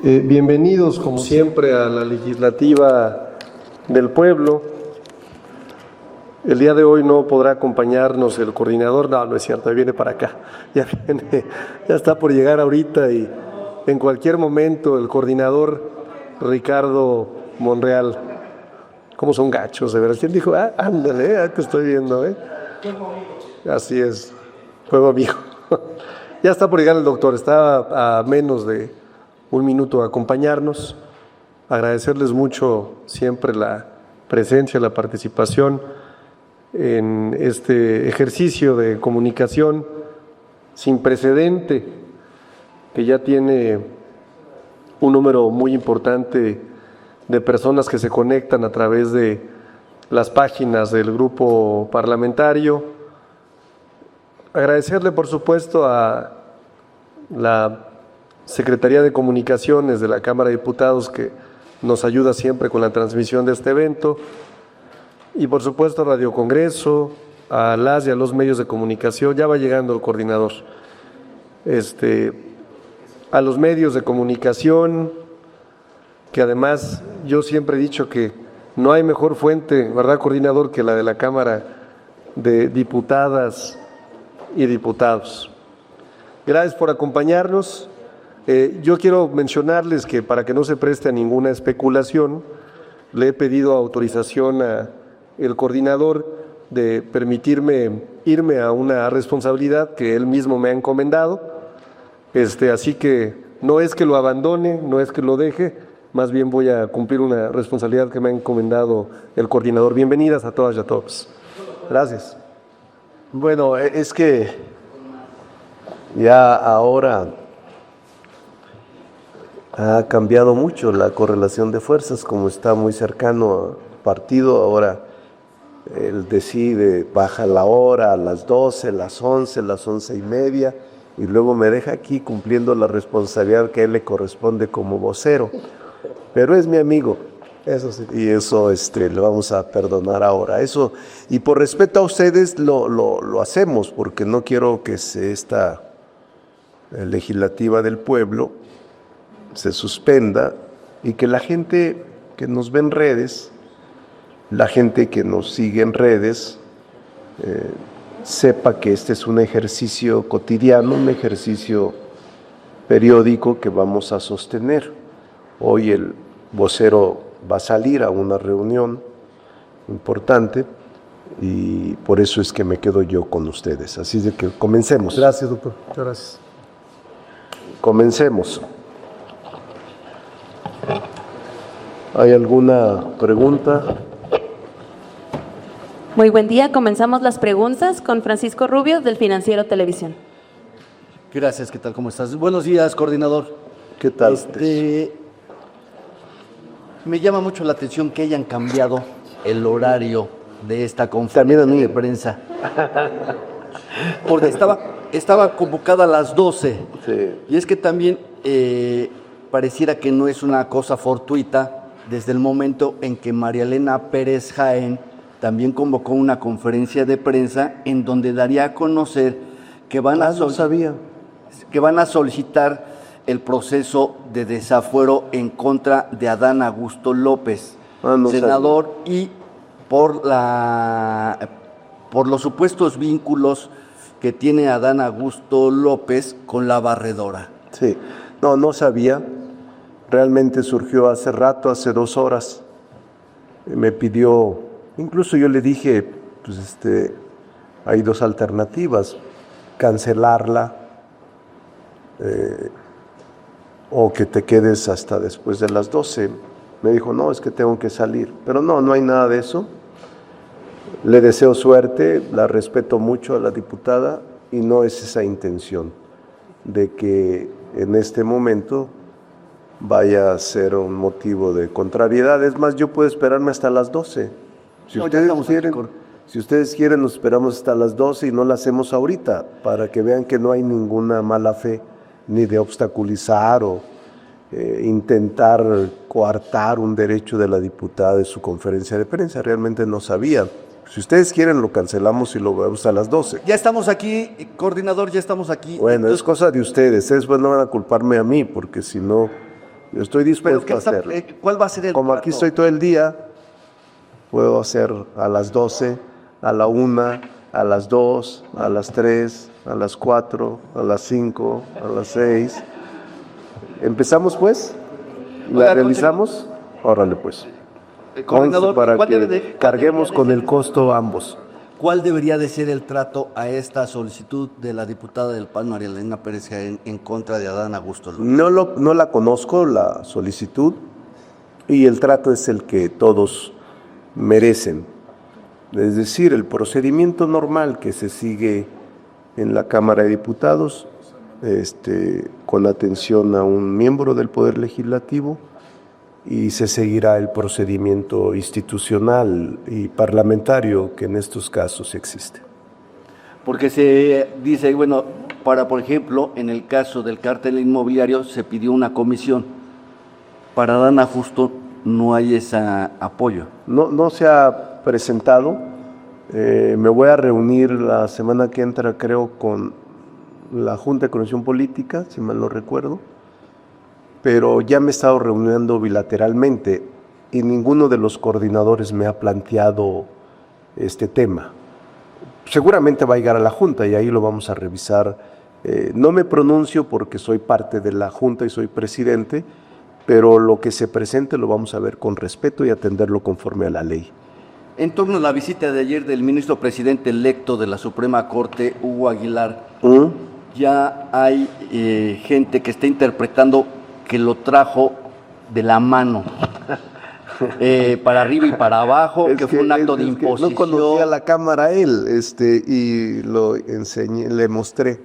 Bienvenidos, como siempre, a la legislativa del pueblo. El día de hoy no podrá acompañarnos el coordinador, no es cierto, viene para acá, ya está por llegar ahorita y en cualquier momento el coordinador Ricardo Monreal. ¿Cómo son gachos, de verdad? ¿Quién dijo? Ándale, te estoy viendo, Así es, fuego amigo. Ya está por llegar el doctor, está a menos de un minuto a acompañarnos. Agradecerles mucho siempre la presencia, la participación en este ejercicio de comunicación sin precedente, que ya tiene un número muy importante de personas que se conectan a través de las páginas del grupo parlamentario. Agradecerle, por supuesto, a la Secretaría de Comunicaciones de la Cámara de Diputados, que nos ayuda siempre con la transmisión de este evento, y por supuesto a Radio Congreso, a las y a los medios de comunicación. Ya va llegando el coordinador. A los medios de comunicación, que además yo siempre he dicho que no hay mejor fuente, ¿verdad, coordinador?, que la de la Cámara de Diputadas y Diputados. Gracias por acompañarnos. Yo quiero mencionarles que, para que no se preste a ninguna especulación, le he pedido autorización al coordinador de permitirme irme a una responsabilidad que él mismo me ha encomendado. Así que no es que lo abandone, no es que lo deje, más bien voy a cumplir una responsabilidad que me ha encomendado el coordinador. Bienvenidas a todas y a todos. Gracias. Bueno, es que ya ahora ha cambiado mucho la correlación de fuerzas, como está muy cercano al partido. Ahora él decide, baja la hora a las 12, las 11, las 11:30, y luego me deja aquí cumpliendo la responsabilidad que a él le corresponde como vocero. Pero es mi amigo, eso sí, y eso le vamos a perdonar ahora. Eso, y por respeto a ustedes lo hacemos, porque no quiero que esta legislativa del pueblo se suspenda y que la gente que nos ve en redes, la gente que nos sigue en redes, sepa que este es un ejercicio cotidiano, un ejercicio periódico que vamos a sostener. Hoy el vocero va a salir a una reunión importante y por eso es que me quedo yo con ustedes. Así de que comencemos. Gracias, doctor. Muchas gracias. Comencemos. ¿Hay alguna pregunta? Muy buen día. Comenzamos las preguntas con Francisco Rubio, del Financiero Televisión. Gracias, ¿qué tal? ¿Cómo estás? Buenos días, coordinador. ¿Qué tal? Me llama mucho la atención que hayan cambiado el horario de esta conferencia de prensa. Porque estaba convocada a las 12. Sí. Y es que también pareciera que no es una cosa fortuita, desde el momento en que María Elena Pérez Jaén también convocó una conferencia de prensa en donde daría a conocer que van a solicitar el proceso de desafuero en contra de Adán Augusto López, senador, y por los supuestos vínculos que tiene Adán Augusto López con la barredora. Sí, no sabía. Realmente surgió hace rato, hace 2 horas. Me pidió, incluso yo le dije, pues hay 2 alternativas: cancelarla o que te quedes hasta después de las 12. Me dijo, no, es que tengo que salir. Pero no hay nada de eso. Le deseo suerte, la respeto mucho a la diputada y no es esa intención de que en este momento vaya a ser un motivo de contrariedad. Es más, yo puedo esperarme hasta las 12. Si ustedes quieren, nos esperamos hasta las 12 y no la hacemos ahorita, para que vean que no hay ninguna mala fe, ni de obstaculizar o intentar coartar un derecho de la diputada de su conferencia de prensa. Realmente no sabía. Si ustedes quieren, lo cancelamos y lo vemos a las 12. Ya estamos aquí, coordinador, ya estamos aquí. Bueno, entonces, es cosa de ustedes. Después no van a culparme a mí, porque si no, Yo estoy dispuesto a hacerlo. ¿Cuál va a ser el Como aquí trato? estoy todo el día, puedo hacer a las 12, a la 1, a las 2, a las 3, a las 4, a las 5, a las 6. ¿Empezamos pues? ¿La Oiga, realizamos? Órale pues. Coordinador, Para ¿cuál que debe de- carguemos con el costo ambos. ¿Cuál debería de ser el trato a esta solicitud de la diputada del PAN, María Elena Pérez Jaén, en contra de Adán Augusto López? No la conozco, la solicitud, y el trato es el que todos merecen. Es decir, el procedimiento normal que se sigue en la Cámara de Diputados, con atención a un miembro del Poder Legislativo, y se seguirá el procedimiento institucional y parlamentario que en estos casos existe. Porque se dice, bueno, por ejemplo, en el caso del cártel inmobiliario se pidió una comisión. Para Adán Augusto no hay ese apoyo. No se ha presentado. Me voy a reunir la semana que entra, creo, con la Junta de Coordinación Política, si mal no recuerdo, pero ya me he estado reuniendo bilateralmente y ninguno de los coordinadores me ha planteado este tema. Seguramente va a llegar a la Junta y ahí lo vamos a revisar. No me pronuncio porque soy parte de la Junta y soy presidente, pero lo que se presente lo vamos a ver con respeto y atenderlo conforme a la ley. En torno a la visita de ayer del ministro presidente electo de la Suprema Corte, Hugo Aguilar, ya hay gente que está interpretando que lo trajo de la mano, para arriba y para abajo, que fue un acto de imposición. No conocía la cámara a él, y lo enseñé, le mostré.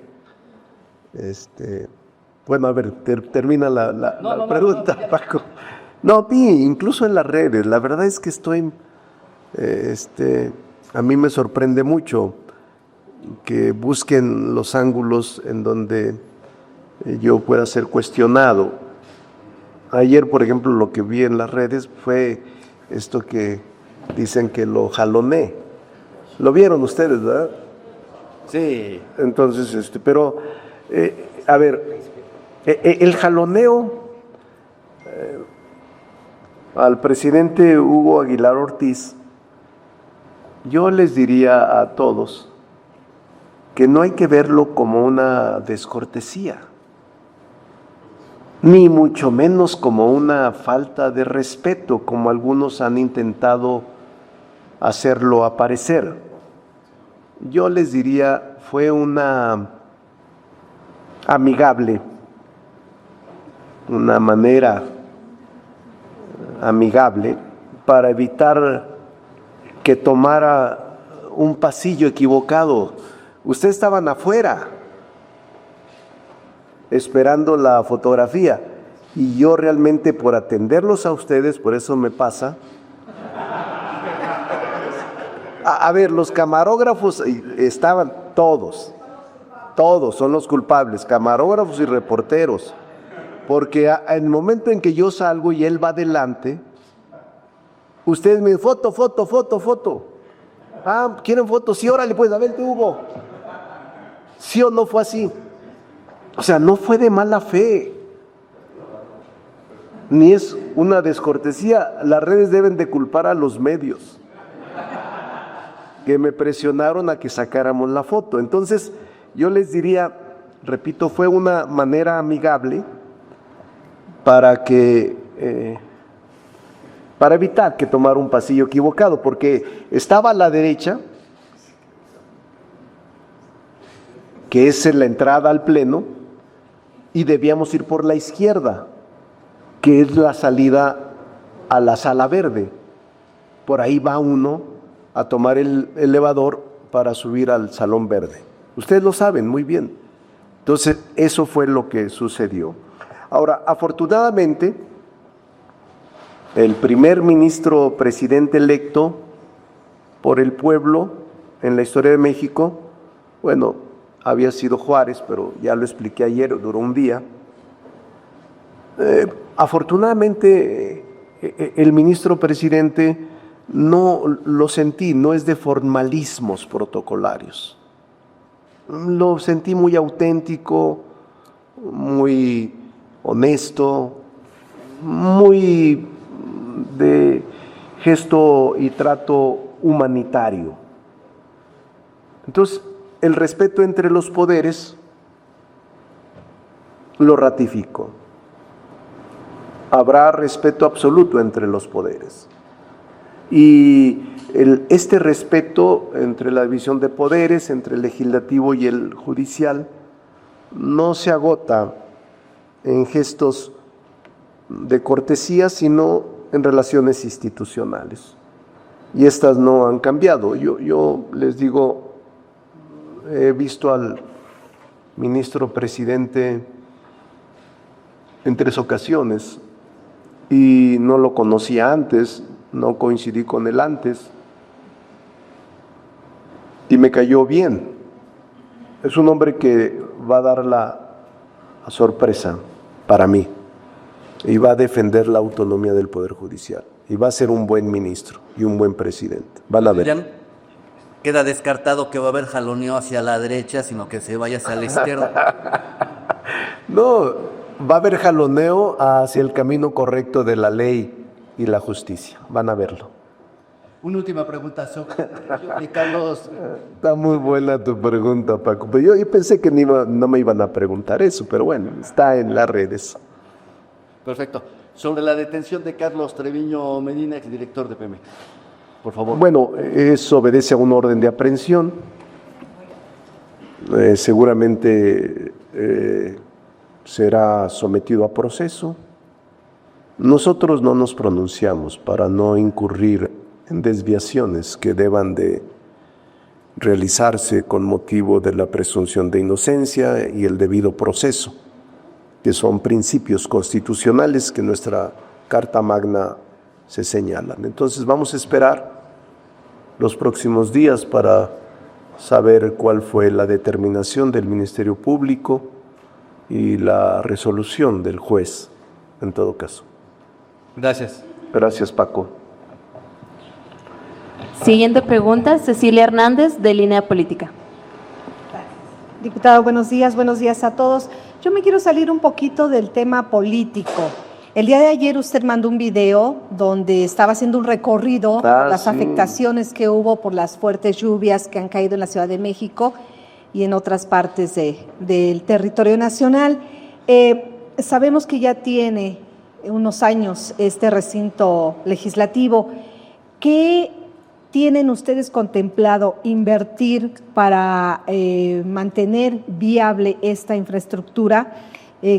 Bueno, a ver, termina la pregunta, Paco. No, vi, incluso en las redes, la verdad es que a mí me sorprende mucho que busquen los ángulos en donde yo pueda ser cuestionado. Ayer, por ejemplo, lo que vi en las redes fue esto que dicen que lo jaloné. Lo vieron ustedes, ¿verdad? Sí. Entonces, pero, a ver, el jaloneo al presidente Hugo Aguilar Ortiz, yo les diría a todos que no hay que verlo como una descortesía, ni mucho menos como una falta de respeto, como algunos han intentado hacerlo aparecer. Yo les diría, fue una amigable, una manera amigable para evitar que tomara un pasillo equivocado. Ustedes estaban afuera esperando la fotografía y yo realmente, por atenderlos a ustedes, por eso me pasa. A ver, los camarógrafos estaban todos son los culpables, camarógrafos y reporteros, porque en el momento en que yo salgo y él va adelante, ustedes me dicen, foto. Ah, ¿quieren fotos? Sí, órale, pues, a ver, tú, Hugo. ¿Sí o no fue así? O sea, no fue de mala fe, ni es una descortesía. Las redes deben de culpar a los medios que me presionaron a que sacáramos la foto. Entonces, yo les diría, repito, fue una manera amigable para evitar que tomara un pasillo equivocado, porque estaba a la derecha, que es la entrada al pleno, y debíamos ir por la izquierda, que es la salida a la sala verde. Por ahí va uno a tomar el elevador para subir al salón verde. Ustedes lo saben muy bien. Entonces, eso fue lo que sucedió. Ahora, afortunadamente, el primer ministro presidente electo por el pueblo en la historia de México, bueno, había sido Juárez, pero ya lo expliqué ayer, duró un día. Afortunadamente, el ministro presidente no lo sentí, no es de formalismos protocolarios. Lo sentí muy auténtico, muy honesto, muy de gesto y trato humanitario. Entonces, el respeto entre los poderes lo ratifico. Habrá respeto absoluto entre los poderes. Y este respeto entre la división de poderes, entre el legislativo y el judicial, no se agota en gestos de cortesía, sino en relaciones institucionales. Y estas no han cambiado. Yo les digo, he visto al ministro presidente en 3 ocasiones y no lo conocía antes, no coincidí con él antes y me cayó bien. Es un hombre que va a dar la sorpresa para mí y va a defender la autonomía del Poder Judicial y va a ser un buen ministro y un buen presidente. Van a ver. Ya no queda descartado que va a haber jaloneo hacia la derecha, sino que se vaya hacia la izquierda. No, va a haber jaloneo hacia el camino correcto de la ley y la justicia. Van a verlo. Una última pregunta, Carlos. Está muy buena tu pregunta, Paco. Pero yo pensé que no me iban a preguntar eso, pero bueno, está en las redes. Perfecto. Sobre la detención de Carlos Treviño Medina, exdirector de Pemex, por favor. Bueno, eso obedece a un orden de aprehensión. Seguramente será sometido a proceso. Nosotros no nos pronunciamos para no incurrir en desviaciones que deban de realizarse con motivo de la presunción de inocencia y el debido proceso, que son principios constitucionales que nuestra Carta Magna se señalan. Entonces vamos a esperar los próximos días para saber cuál fue la determinación del Ministerio Público y la resolución del juez, en todo caso. Gracias. Gracias, Paco. Siguiente pregunta, Cecilia Hernández, de Línea Política. Diputado, buenos días a todos. Yo me quiero salir un poquito del tema político. El día de ayer usted mandó un video donde estaba haciendo un recorrido por las afectaciones que hubo por las fuertes lluvias que han caído en la Ciudad de México y en otras partes del territorio nacional. Sabemos que ya tiene unos años este recinto legislativo. ¿Qué tienen ustedes contemplado invertir para mantener viable esta infraestructura?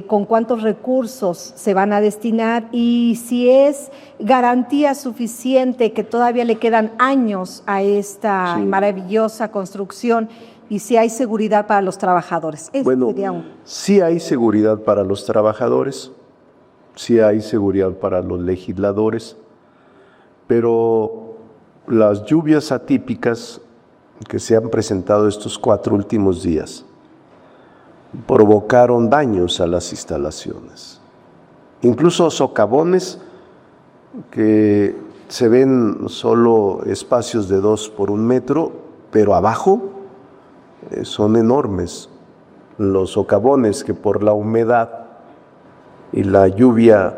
¿Con cuántos recursos se van a destinar? Y si es garantía suficiente que todavía le quedan años a esta maravillosa construcción y si hay seguridad para los trabajadores. Bueno, sí hay seguridad para los trabajadores, sí hay seguridad para los legisladores, pero las lluvias atípicas que se han presentado estos 4 últimos días provocaron daños a las instalaciones, incluso socavones que se ven solo espacios de 2 por 1 metro, pero abajo son enormes los socavones que por la humedad y la lluvia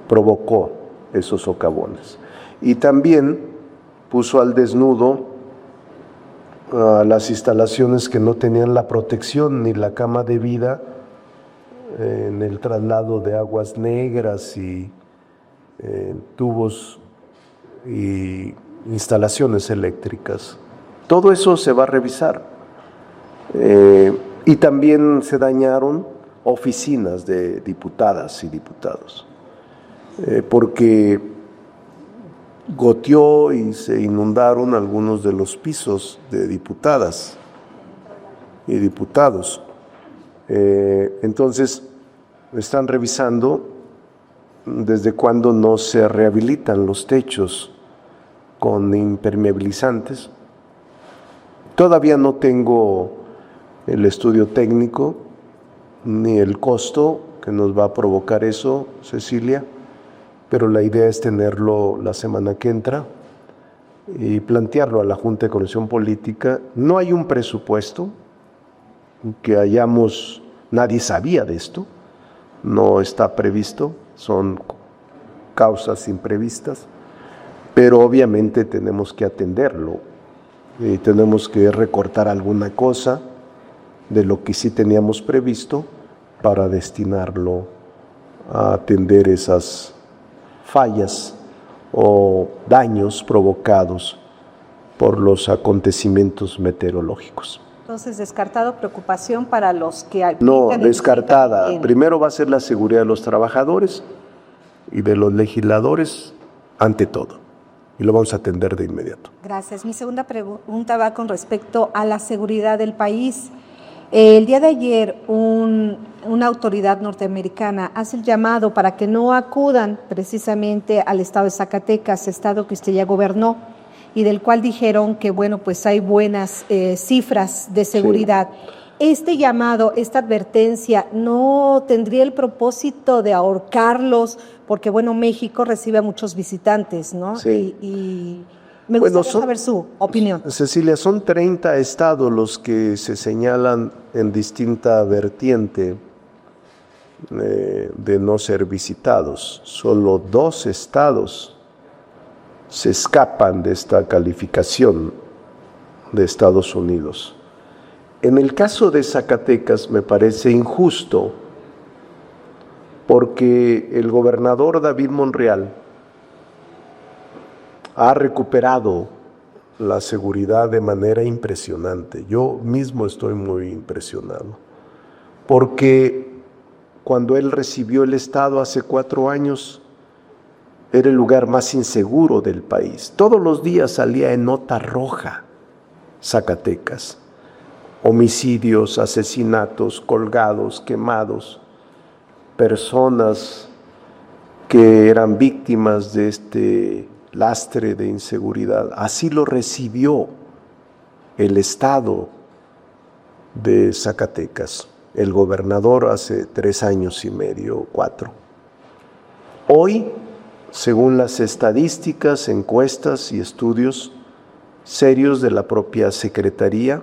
provocó esos socavones. Y también puso al desnudo las instalaciones que no tenían la protección ni la cama de vida en el traslado de aguas negras y tubos y instalaciones eléctricas. Todo eso se va a revisar. Y también se dañaron oficinas de diputadas y diputados, porque goteó y se inundaron algunos de los pisos de diputadas y diputados. Entonces, están revisando desde cuándo no se rehabilitan los techos con impermeabilizantes. Todavía no tengo el estudio técnico ni el costo que nos va a provocar eso, Cecilia, pero la idea es tenerlo la semana que entra y plantearlo a la Junta de Coordinación Política. No hay un presupuesto nadie sabía de esto, no está previsto, son causas imprevistas, pero obviamente tenemos que atenderlo y tenemos que recortar alguna cosa de lo que sí teníamos previsto para destinarlo a atender esas fallas o daños provocados por los acontecimientos meteorológicos. Entonces, descartado preocupación para los que... No, descartada. Primero va a ser la seguridad de los trabajadores y de los legisladores ante todo. Y lo vamos a atender de inmediato. Gracias. Mi segunda pregunta va con respecto a la seguridad del país. El día de ayer una autoridad norteamericana hace el llamado para que no acudan precisamente al estado de Zacatecas, estado que usted ya gobernó, y del cual dijeron que, bueno, pues hay buenas cifras de seguridad. Sí. Este llamado, esta advertencia, ¿no tendría el propósito de ahorcarlos? Porque, bueno, México recibe a muchos visitantes, ¿no? Sí. Y me gustaría saber su opinión. Cecilia, son 30 estados los que se señalan en distinta vertiente de no ser visitados. Solo 2 estados se escapan de esta calificación de Estados Unidos. En el caso de Zacatecas me parece injusto porque el gobernador David Monreal ha recuperado la seguridad de manera impresionante. Yo mismo estoy muy impresionado porque cuando él recibió el Estado hace 4 años, era el lugar más inseguro del país. Todos los días salía en nota roja Zacatecas. Homicidios, asesinatos, colgados, quemados, personas que eran víctimas de este lastre de inseguridad. Así lo recibió el Estado de Zacatecas, el gobernador hace 3 años y medio, 4. Hoy, según las estadísticas, encuestas y estudios serios de la propia Secretaría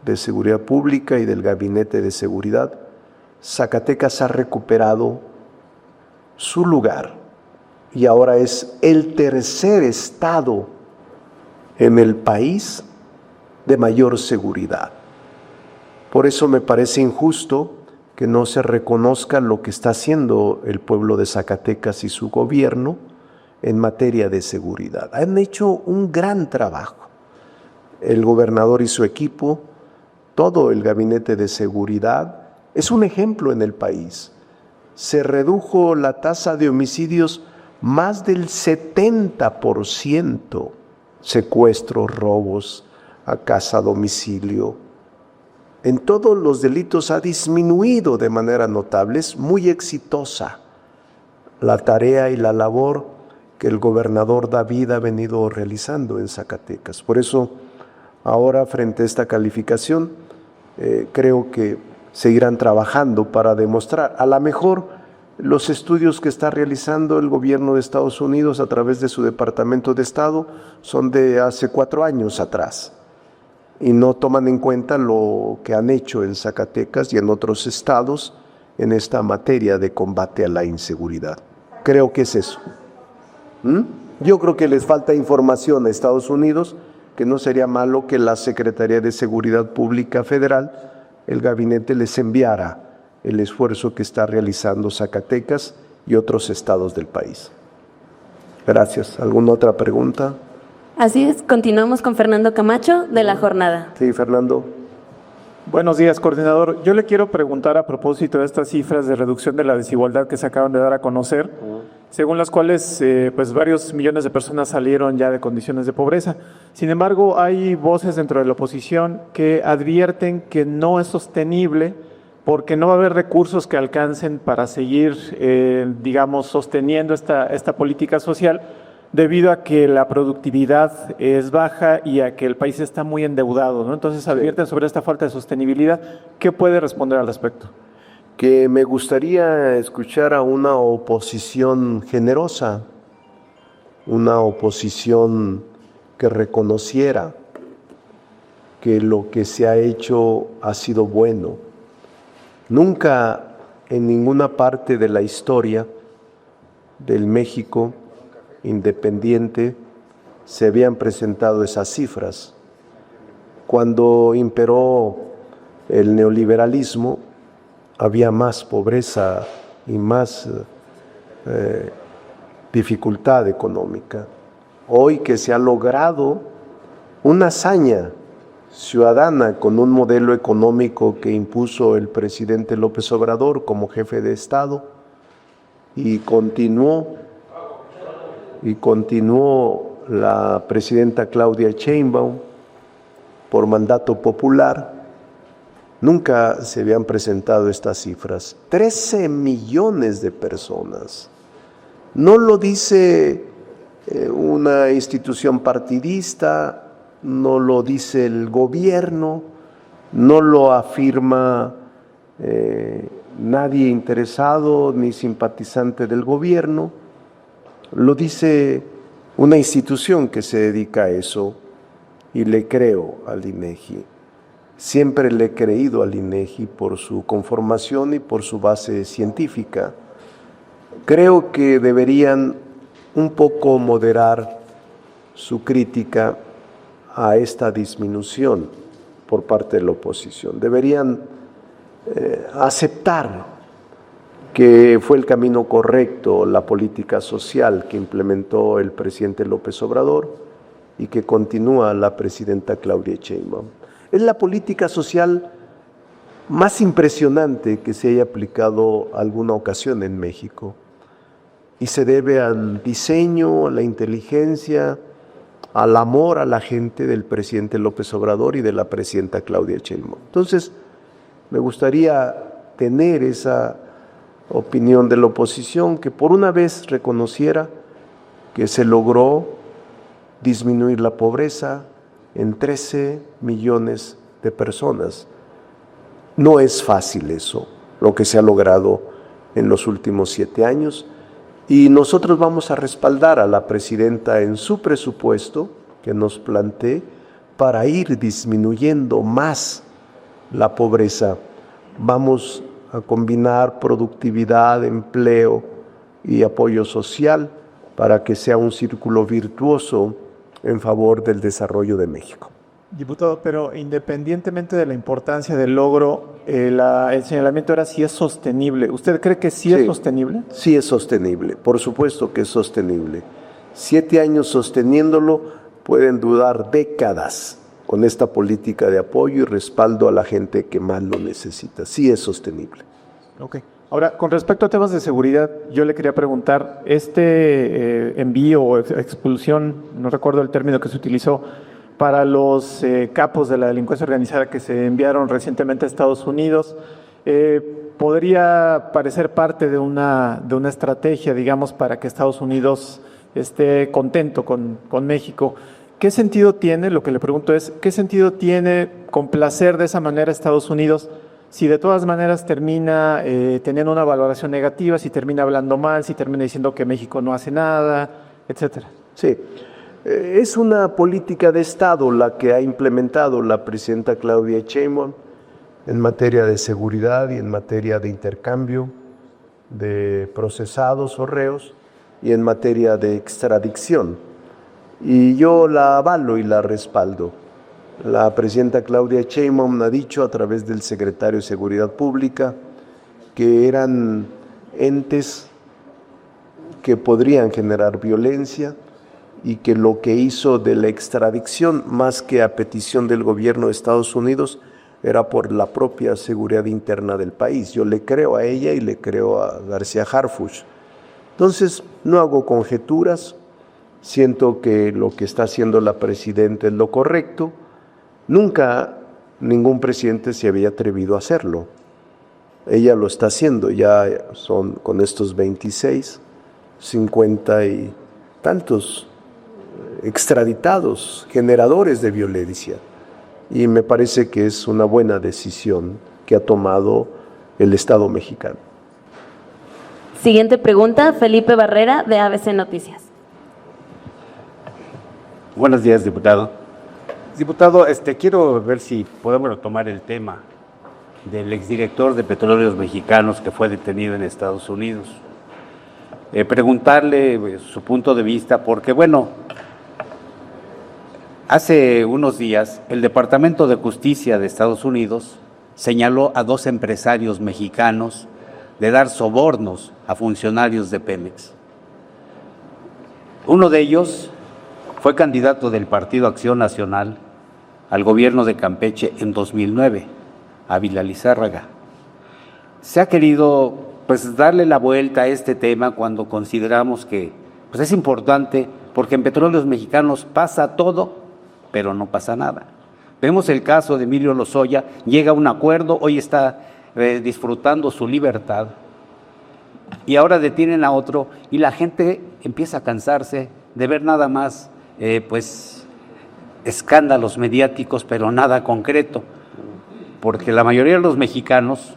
de Seguridad Pública y del Gabinete de Seguridad, Zacatecas ha recuperado su lugar y ahora es el tercer estado en el país de mayor seguridad. Por eso me parece injusto que no se reconozca lo que está haciendo el pueblo de Zacatecas y su gobierno en materia de seguridad. Han hecho un gran trabajo. El gobernador y su equipo, todo el gabinete de seguridad, es un ejemplo en el país. Se redujo la tasa de homicidios más del 70%, secuestros, robos a casa, domicilio. En todos los delitos ha disminuido de manera notable. Es muy exitosa la tarea y la labor que el gobernador David ha venido realizando en Zacatecas. Por eso, ahora frente a esta calificación, creo que seguirán trabajando para demostrar. A lo mejor los estudios que está realizando el gobierno de Estados Unidos a través de su Departamento de Estado son de hace 4 años atrás y no toman en cuenta lo que han hecho en Zacatecas y en otros estados en esta materia de combate a la inseguridad. Creo que es eso. Yo creo que les falta información a Estados Unidos, que no sería malo que la Secretaría de Seguridad Pública Federal, el gabinete, les enviara el esfuerzo que está realizando Zacatecas y otros estados del país. Gracias. ¿Alguna otra pregunta? Así es, continuamos con Fernando Camacho de La Jornada. Sí, Fernando. Buenos días, coordinador. Yo le quiero preguntar a propósito de estas cifras de reducción de la desigualdad que se acaban de dar a conocer, según las cuales pues varios millones de personas salieron ya de condiciones de pobreza. Sin embargo, hay voces dentro de la oposición que advierten que no es sostenible porque no va a haber recursos que alcancen para seguir, digamos, sosteniendo esta política social, debido a que la productividad es baja y a que el país está muy endeudado, ¿no? Entonces advierten sobre esta falta de sostenibilidad. ¿Qué puede responder al respecto? Que me gustaría escuchar a una oposición generosa, una oposición que reconociera que lo que se ha hecho ha sido bueno. Nunca en ninguna parte de la historia del México independiente se habían presentado esas cifras. Cuando imperó el neoliberalismo, había más pobreza y más dificultad económica. Hoy que se ha logrado una hazaña ciudadana con un modelo económico que impuso el presidente López Obrador como jefe de Estado y continuó la presidenta Claudia Sheinbaum por mandato popular, nunca se habían presentado estas cifras. 13 millones de personas. No lo dice una institución partidista, no lo dice el gobierno, no lo afirma nadie interesado ni simpatizante del gobierno, lo dice una institución que se dedica a eso, y le creo al INEGI. Siempre le he creído al INEGI por su conformación y por su base científica. Creo que deberían un poco moderar su crítica a esta disminución por parte de la oposición. Deberían aceptar que fue el camino correcto la política social que implementó el presidente López Obrador y que continúa la presidenta Claudia Sheinbaum. Es la política social más impresionante que se haya aplicado alguna ocasión en México y se debe al diseño, a la inteligencia, al amor a la gente del presidente López Obrador y de la presidenta Claudia Sheinbaum. Entonces, me gustaría tener esa opinión de la oposición que por una vez reconociera que se logró disminuir la pobreza en 13 millones de personas. No es fácil eso, lo que se ha logrado en los últimos 7 años, y nosotros vamos a respaldar a la presidenta en su presupuesto que nos plantee para ir disminuyendo más la pobreza. Vamos a combinar productividad, empleo y apoyo social para que sea un círculo virtuoso en favor del desarrollo de México. Diputado, pero independientemente de la importancia del logro, el señalamiento era si es sostenible. ¿Usted cree que sí es sostenible? Sí es sostenible, por supuesto que es sostenible. 7 años sosteniéndolo, pueden durar décadas con esta política de apoyo y respaldo a la gente que más lo necesita. Sí es sostenible. Ok. Ahora, con respecto a temas de seguridad, yo le quería preguntar, envío o expulsión, no recuerdo el término que se utilizó, para los capos de la delincuencia organizada que se enviaron recientemente a Estados Unidos, podría parecer parte de una estrategia, digamos, para que Estados Unidos esté contento con México. ¿Qué sentido tiene, lo que le pregunto es, qué sentido tiene complacer de esa manera a Estados Unidos si de todas maneras termina teniendo una valoración negativa, si termina hablando mal, si termina diciendo que México no hace nada, etcétera? Sí, es una política de Estado la que ha implementado la presidenta Claudia Sheinbaum en materia de seguridad y en materia de intercambio de procesados o reos y en materia de extradición. Y yo la avalo y la respaldo. La presidenta Claudia Sheinbaum ha dicho a través del secretario de Seguridad Pública que eran entes que podrían generar violencia y que lo que hizo de la extradición, más que a petición del gobierno de Estados Unidos, era por la propia seguridad interna del país. Yo le creo a ella y le creo a García Harfuch. Entonces, no hago conjeturas, siento que lo que está haciendo la presidenta es lo correcto. Nunca ningún presidente se había atrevido a hacerlo. Ella lo está haciendo, ya son con estos 26, 50 y tantos extraditados, generadores de violencia. Y me parece que es una buena decisión que ha tomado el Estado mexicano. Siguiente pregunta, Felipe Barrera, de ABC Noticias. Buenos días, diputado. Diputado, quiero ver si podemos retomar el tema del exdirector de Petróleos Mexicanos que fue detenido en Estados Unidos. Preguntarle su punto de vista, porque bueno, hace unos días el Departamento de Justicia de Estados Unidos señaló a 2 empresarios mexicanos de dar sobornos a funcionarios de Pemex. Uno de ellos fue candidato del Partido Acción Nacional al gobierno de Campeche en 2009, Ávila Lizárraga. Se ha querido darle la vuelta a este tema cuando consideramos que es importante, porque en Petróleos Mexicanos pasa todo, pero no pasa nada. Vemos el caso de Emilio Lozoya, llega a un acuerdo, hoy está disfrutando su libertad, y ahora detienen a otro, y la gente empieza a cansarse de ver nada más escándalos mediáticos, pero nada concreto, porque la mayoría de los mexicanos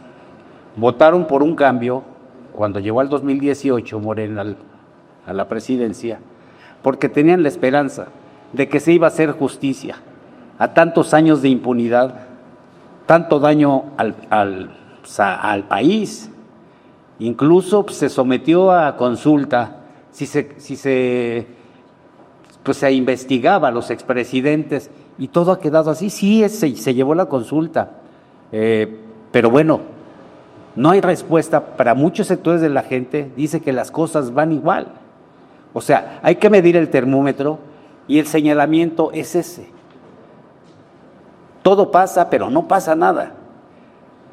votaron por un cambio cuando llegó al 2018 Morena a la presidencia, porque tenían la esperanza de que se iba a hacer justicia a tantos años de impunidad, tanto daño al país. Incluso se sometió a consulta si se investigaba a los expresidentes, y todo ha quedado así. Sí, se llevó la consulta, pero bueno, no hay respuesta para muchos sectores de la gente. Dice que las cosas van igual. O sea, hay que medir el termómetro, y el señalamiento es ese. Todo pasa, pero no pasa nada.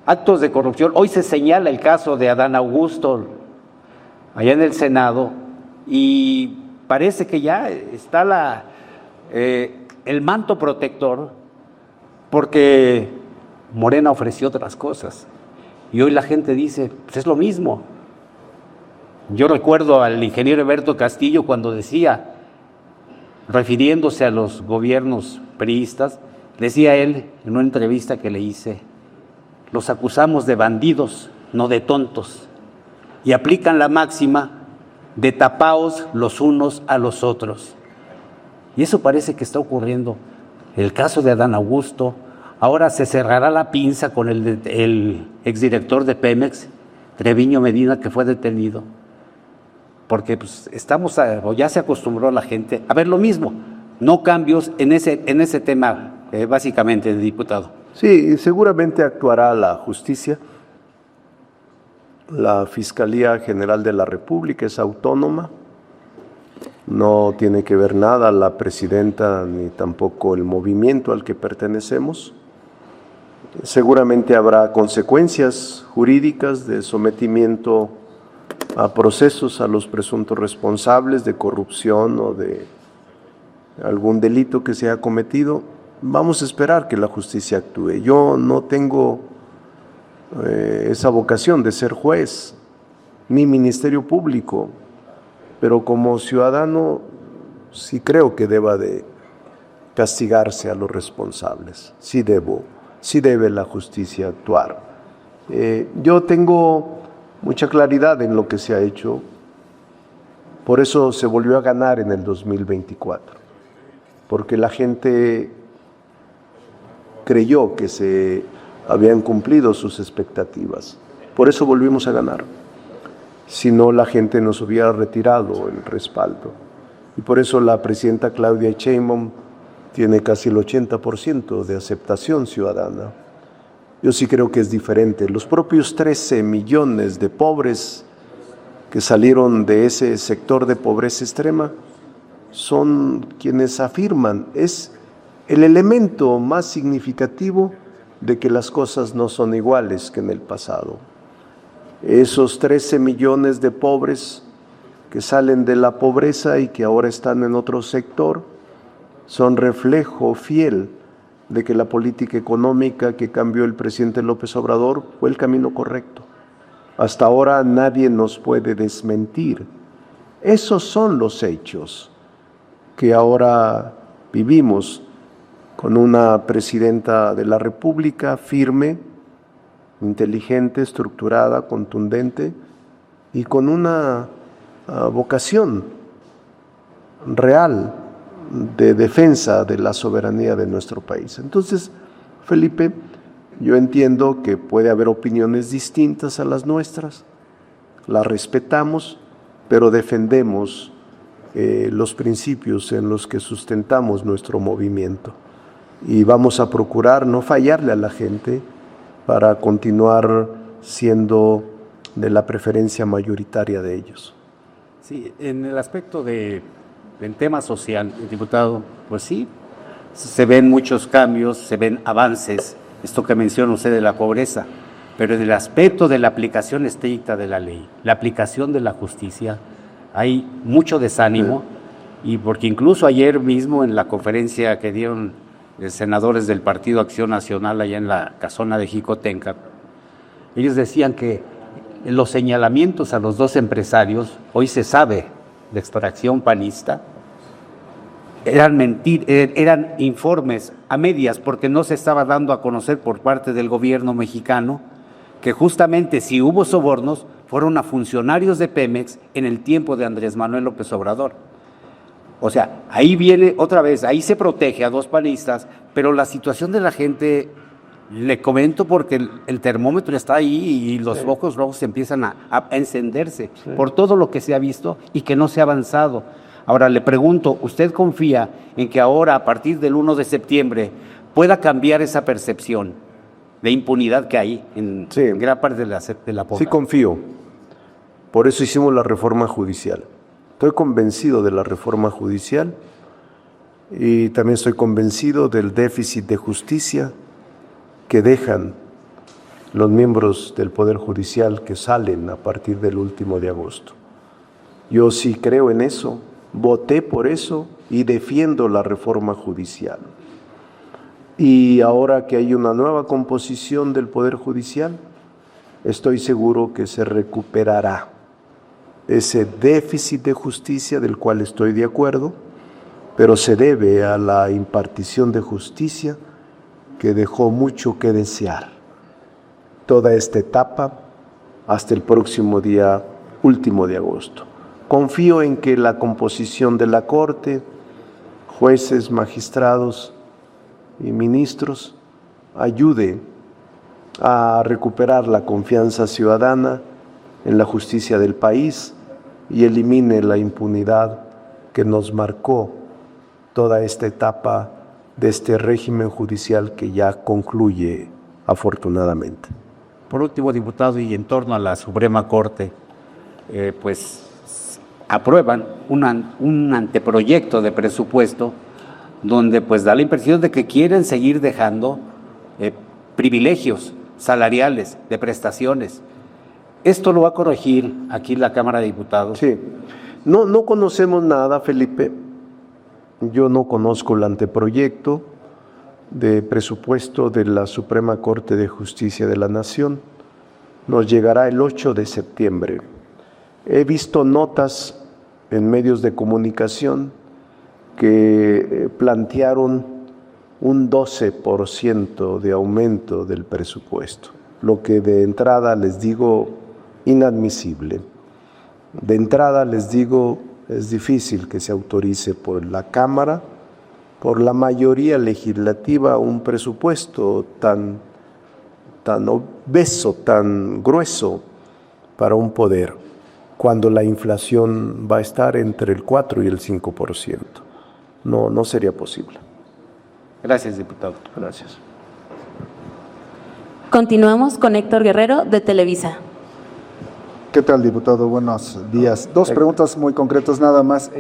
Actos de corrupción. Hoy se señala el caso de Adán Augusto allá en el Senado, y parece que ya está el manto protector, porque Morena ofreció otras cosas. Y hoy la gente dice, es lo mismo. Yo recuerdo al ingeniero Eberto Castillo cuando decía, refiriéndose a los gobiernos priistas, decía él en una entrevista que le hice, los acusamos de bandidos, no de tontos, y aplican la máxima de tapaos los unos a los otros. Y eso parece que está ocurriendo. El caso de Adán Augusto, ahora se cerrará la pinza con el exdirector de Pemex, Treviño Medina, que fue detenido, porque ya se acostumbró la gente a ver lo mismo, no cambios en ese tema, básicamente, diputado. Sí, seguramente actuará la justicia. La Fiscalía General de la República es autónoma, no tiene que ver nada la presidenta ni tampoco el movimiento al que pertenecemos. Seguramente habrá consecuencias jurídicas de sometimiento a procesos a los presuntos responsables de corrupción o de algún delito que se haya cometido. Vamos a esperar que la justicia actúe. Yo no tengo esa vocación de ser juez ni ministerio público, pero como ciudadano sí creo que deba de castigarse a los responsables. Sí debe la justicia actuar. Yo tengo mucha claridad en lo que se ha hecho, por eso se volvió a ganar en el 2024, porque la gente creyó que se habían cumplido sus expectativas, por eso volvimos a ganar. Si no, la gente nos hubiera retirado el respaldo, y por eso la presidenta Claudia Sheinbaum tiene casi el 80% de aceptación ciudadana. Yo sí creo que es diferente. Los propios 13 millones de pobres que salieron de ese sector de pobreza extrema son quienes afirman, es el elemento más significativo de que las cosas no son iguales que en el pasado. Esos 13 millones de pobres que salen de la pobreza y que ahora están en otro sector son reflejo fiel de que la política económica que cambió el presidente López Obrador fue el camino correcto. Hasta ahora nadie nos puede desmentir. Esos son los hechos que ahora vivimos con una presidenta de la República firme, inteligente, estructurada, contundente y con una vocación real de defensa de la soberanía de nuestro país. Entonces, Felipe, Yo entiendo que puede haber opiniones distintas a las nuestras, las respetamos, pero defendemos los principios en los que sustentamos nuestro movimiento. Y vamos a procurar no fallarle a la gente para continuar siendo de la preferencia mayoritaria de ellos. Sí, en el aspecto del tema social, diputado, pues sí, se ven muchos cambios, se ven avances, esto que menciona usted de la pobreza, pero en el aspecto de la aplicación estricta de la ley, la aplicación de la justicia, hay mucho desánimo, y porque incluso ayer mismo en la conferencia que dieron senadores del Partido Acción Nacional allá en la casona de Jicotenca, ellos decían que los señalamientos a los dos empresarios, hoy se sabe, de extracción panista, eran informes a medias, porque no se estaba dando a conocer por parte del gobierno mexicano que justamente si hubo sobornos fueron a funcionarios de Pemex en el tiempo de Andrés Manuel López Obrador. O sea, ahí viene otra vez, ahí se protege a dos panistas, pero la situación de la gente, le comento porque el termómetro está ahí y los focos rojos empiezan a encenderse por todo lo que se ha visto y que no se ha avanzado. Ahora le pregunto, ¿usted confía en que ahora, a partir del 1 de septiembre, pueda cambiar esa percepción de impunidad que hay en gran parte de la población? Sí, confío. Por eso hicimos la reforma judicial. Estoy convencido de la reforma judicial y también estoy convencido del déficit de justicia que dejan los miembros del Poder Judicial que salen a partir del último de agosto. Yo sí creo en eso, voté por eso y defiendo la reforma judicial. Y ahora que hay una nueva composición del Poder Judicial, estoy seguro que se recuperará ese déficit de justicia del cual estoy de acuerdo, pero se debe a la impartición de justicia que dejó mucho que desear. Toda esta etapa hasta el próximo día último de agosto. Confío en que la composición de la Corte, jueces, magistrados y ministros ayude a recuperar la confianza ciudadana en la justicia del país y elimine la impunidad que nos marcó toda esta etapa de este régimen judicial que ya concluye afortunadamente. Por último, diputado, y en torno a la Suprema Corte, pues aprueban un anteproyecto de presupuesto donde pues da la impresión de que quieren seguir dejando privilegios salariales, de prestaciones. ¿Esto lo va a corregir aquí la Cámara de Diputados? Sí. No conocemos nada, Felipe. Yo no conozco el anteproyecto de presupuesto de la Suprema Corte de Justicia de la Nación. Nos llegará el 8 de septiembre. He visto notas en medios de comunicación que plantearon un 12% de aumento del presupuesto, lo que de entrada les digo inadmisible. De entrada les digo, es difícil que se autorice por la Cámara, por la mayoría legislativa, un presupuesto tan obeso, tan grueso para un poder, cuando la inflación va a estar entre el 4 y el 5%. No sería posible. Gracias, diputado. Gracias. Continuamos con Héctor Guerrero, de Televisa. ¿Qué tal, diputado? Buenos días. Dos preguntas muy concretas nada más.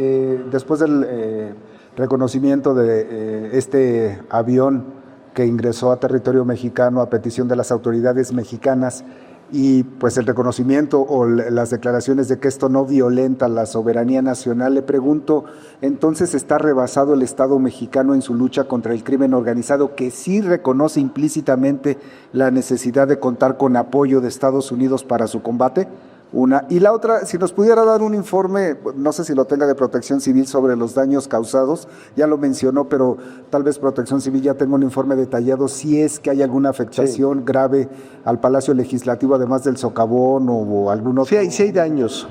Después del reconocimiento de este avión que ingresó a territorio mexicano a petición de las autoridades mexicanas y pues el reconocimiento o las declaraciones de que esto no violenta la soberanía nacional, le pregunto, entonces ¿está rebasado el Estado mexicano en su lucha contra el crimen organizado, que sí reconoce implícitamente la necesidad de contar con apoyo de Estados Unidos para su combate? Una. Y la otra, si nos pudiera dar un informe, no sé si lo tenga, de Protección Civil sobre los daños causados, ya lo mencionó, pero tal vez Protección Civil ya tenga un informe detallado si es que hay alguna afectación grave al Palacio Legislativo, además del socavón o algún otro. Sí hay daños.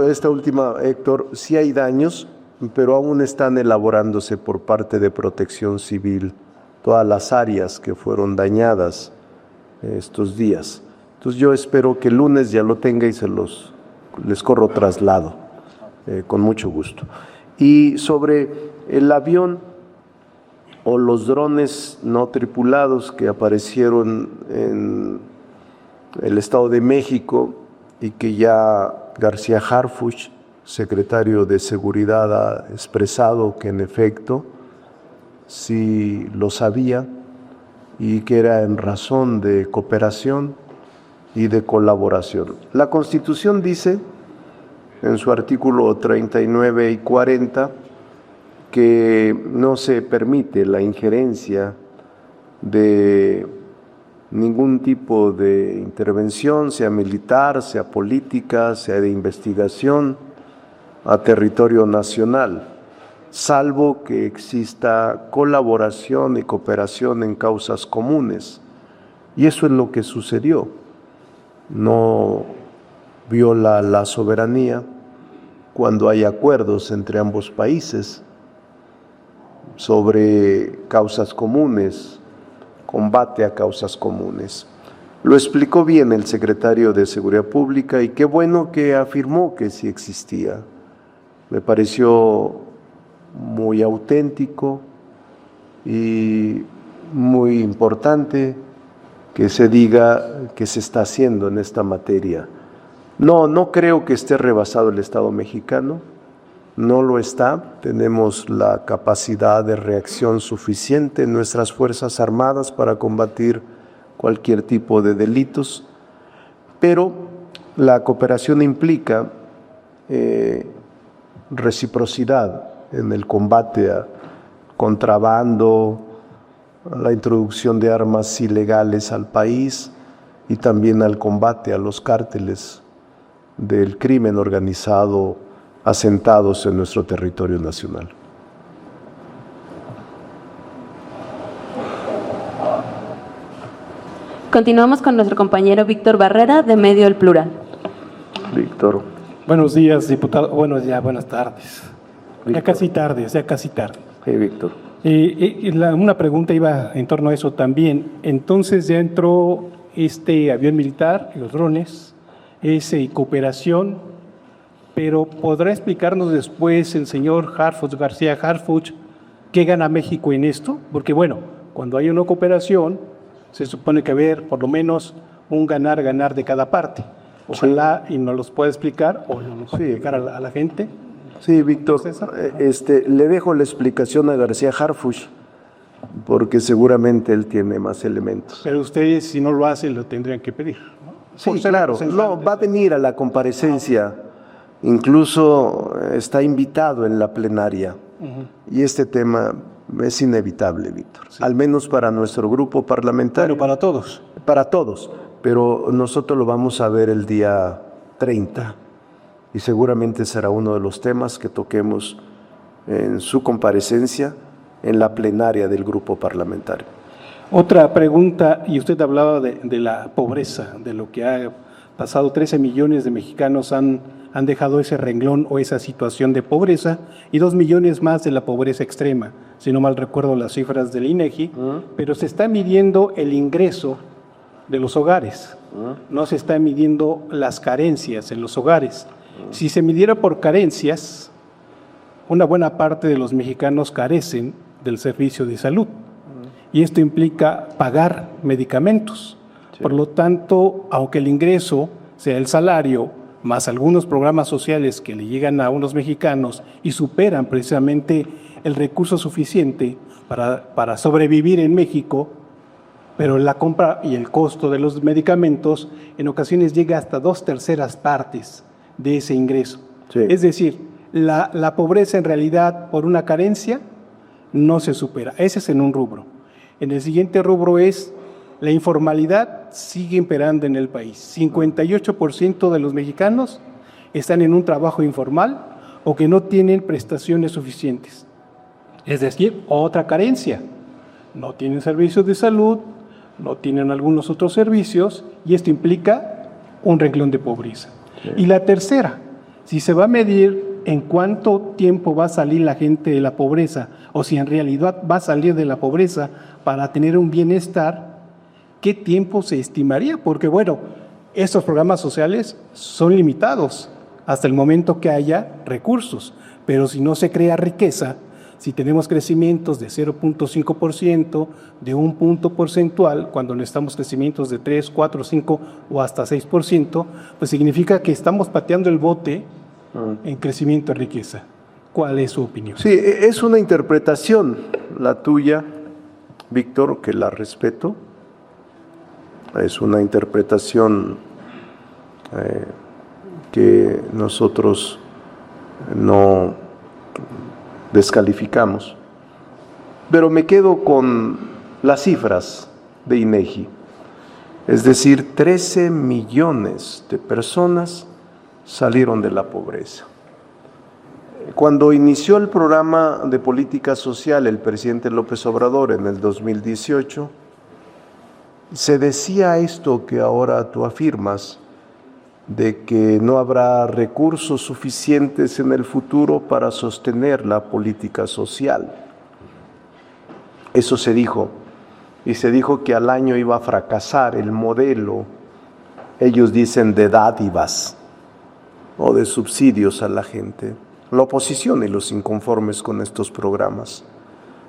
Esta última, Héctor, sí hay daños, pero aún están elaborándose por parte de Protección Civil todas las áreas que fueron dañadas estos días. Entonces yo espero que el lunes ya lo tenga y les corro traslado, con mucho gusto. Y sobre el avión o los drones no tripulados que aparecieron en el Estado de México y que ya García Harfuch, secretario de Seguridad, ha expresado que en efecto sí lo sabía y que era en razón de cooperación y de colaboración. La Constitución dice en su artículo 39 y 40 que no se permite la injerencia de ningún tipo de intervención, sea militar, sea política, sea de investigación, a territorio nacional, salvo que exista colaboración y cooperación en causas comunes. Y eso es lo que sucedió. No viola la soberanía cuando hay acuerdos entre ambos países sobre causas comunes, combate a causas comunes. Lo explicó bien el secretario de Seguridad Pública y qué bueno que afirmó que sí existía. Me pareció muy auténtico y muy importante que se diga que se está haciendo en esta materia. No creo que esté rebasado el Estado mexicano, no lo está. Tenemos la capacidad de reacción suficiente en nuestras Fuerzas Armadas para combatir cualquier tipo de delitos, pero la cooperación implica reciprocidad en el combate a contrabando, a la introducción de armas ilegales al país y también al combate a los cárteles del crimen organizado asentados en nuestro territorio nacional. Continuamos con nuestro compañero Víctor Barrera, de Medio El Plural. Víctor. Buenos días, diputado. Buenas tardes. Víctor. Ya casi tarde. Sí, Víctor. Una pregunta iba en torno a eso también. Entonces ya entró este avión militar, los drones, cooperación, pero ¿podrá explicarnos después el señor García Harfuch qué gana México en esto? Porque bueno, cuando hay una cooperación, se supone que haber por lo menos un ganar de cada parte. Ojalá y nos los pueda explicar o nos pueda explicar a la gente. Sí, Víctor, le dejo la explicación a García Harfuch porque seguramente él tiene más elementos. Pero ustedes, si no lo hacen, lo tendrían que pedir, ¿no? Sí, claro. No, va a venir a la comparecencia. Incluso está invitado en la plenaria. Y este tema es inevitable, Víctor. Sí. Al menos para nuestro grupo parlamentario. Pero para todos. Para todos. Pero nosotros lo vamos a ver el día 30. Y seguramente será uno de los temas que toquemos en su comparecencia en la plenaria del grupo parlamentario. Otra pregunta, y usted hablaba de la pobreza, de lo que ha pasado. 13 millones de mexicanos han dejado ese renglón o esa situación de pobreza y 2 millones más de la pobreza extrema, si no mal recuerdo las cifras del INEGI, pero se está midiendo el ingreso de los hogares, no se está midiendo las carencias en los hogares. Si se midiera por carencias, una buena parte de los mexicanos carecen del servicio de salud y esto implica pagar medicamentos. Sí. Por lo tanto, aunque el ingreso sea el salario, más algunos programas sociales que le llegan a unos mexicanos y superan precisamente el recurso suficiente para sobrevivir en México, pero la compra y el costo de los medicamentos en ocasiones llega hasta 2/3 partes de ese ingreso. Sí. Es decir, la pobreza en realidad por una carencia no se supera. Ese es en un rubro. En el siguiente rubro es la informalidad sigue imperando en el país. 58% de los mexicanos están en un trabajo informal o que no tienen prestaciones suficientes. Es decir, otra carencia. No tienen servicios de salud, no tienen algunos otros servicios y esto implica un renglón de pobreza. Sí. Y la tercera, si se va a medir en cuánto tiempo va a salir la gente de la pobreza o si en realidad va a salir de la pobreza para tener un bienestar, ¿qué tiempo se estimaría? Porque bueno, estos programas sociales son limitados hasta el momento que haya recursos, pero si no se crea riqueza, si tenemos crecimientos de 0.5%, de un punto porcentual, cuando necesitamos crecimientos de 3, 4, 5 o hasta 6%, pues significa que estamos pateando el bote en crecimiento de riqueza. ¿Cuál es su opinión? Sí, es una interpretación la tuya, Víctor, que la respeto. Es una interpretación que nosotros no descalificamos. Pero me quedo con las cifras de INEGI. Es decir, 13 millones de personas salieron de la pobreza. Cuando inició el programa de política social el presidente López Obrador en el 2018, se decía esto que ahora tú afirmas, de que no habrá recursos suficientes en el futuro para sostener la política social. Eso se dijo, y se dijo que al año iba a fracasar el modelo, ellos dicen de dádivas o de subsidios a la gente, la oposición y los inconformes con estos programas.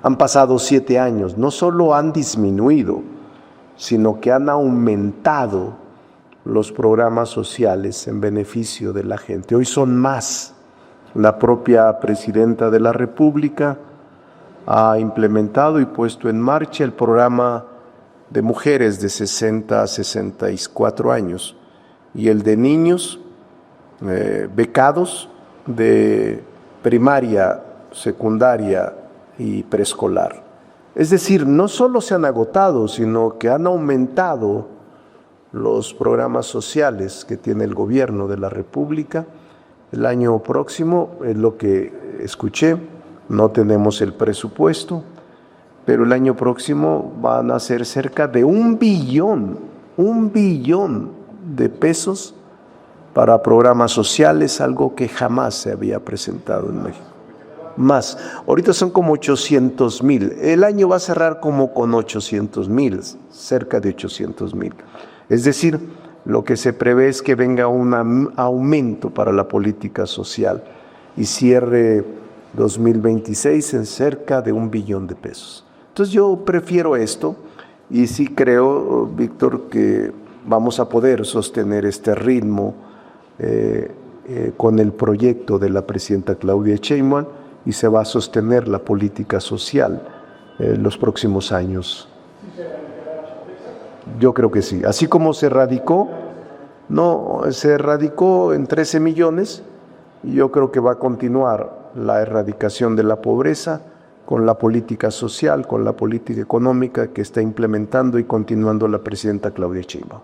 Han pasado 7 años, no solo han disminuido, sino que han aumentado los programas sociales en beneficio de la gente. Hoy son más. La propia Presidenta de la República ha implementado y puesto en marcha el programa de mujeres de 60 a 64 años y el de niños becados de primaria, secundaria y preescolar. Es decir, no solo se han agotado, sino que han aumentado los programas sociales que tiene el gobierno de la República. El año próximo, es lo que escuché, no tenemos el presupuesto, pero el año próximo van a ser cerca de 1 billón de pesos para programas sociales, algo que jamás se había presentado en México. Más, ahorita son como 800,000, el año va a cerrar como con 800,000, cerca de 800,000. Es decir, lo que se prevé es que venga un aumento para la política social y cierre 2026 en cerca de 1 billón de pesos. Entonces yo prefiero esto y sí creo, Víctor, que vamos a poder sostener este ritmo con el proyecto de la presidenta Claudia Sheinbaum y se va a sostener la política social en los próximos años. Yo creo que sí. Así como se erradicó en 13 millones y yo creo que va a continuar la erradicación de la pobreza con la política social, con la política económica que está implementando y continuando la presidenta Claudia Sheinbaum.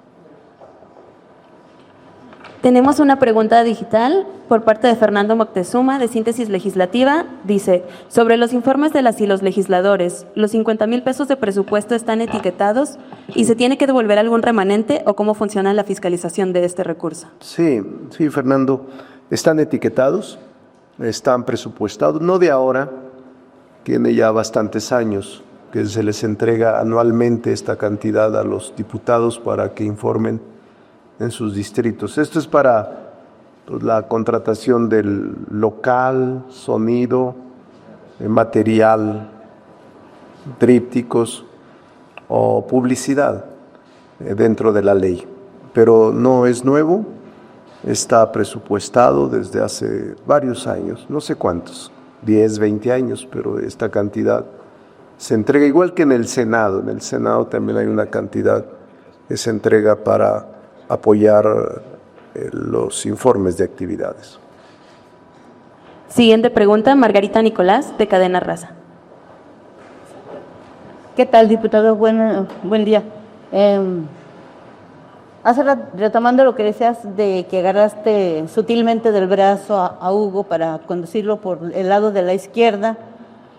Tenemos una pregunta digital por parte de Fernando Moctezuma, de Síntesis Legislativa. Dice, sobre los informes de las y los legisladores, ¿los 50,000 pesos de presupuesto están etiquetados y se tiene que devolver algún remanente o cómo funciona la fiscalización de este recurso? Sí, Fernando, están etiquetados, están presupuestados, no de ahora, tiene ya bastantes años que se les entrega anualmente esta cantidad a los diputados para que informen en sus distritos. Esto es para la contratación del local, sonido, material, trípticos o publicidad dentro de la ley. Pero no es nuevo, está presupuestado desde hace varios años, no sé cuántos, 10, 20 años, pero esta cantidad se entrega igual que en el Senado. En el Senado también hay una cantidad que se entrega para apoyar los informes de actividades. Siguiente pregunta, Margarita Nicolás, de Cadena Raza. ¿Qué tal, diputado? Buen día. Retomando lo que decías de que agarraste sutilmente del brazo a Hugo para conducirlo por el lado de la izquierda,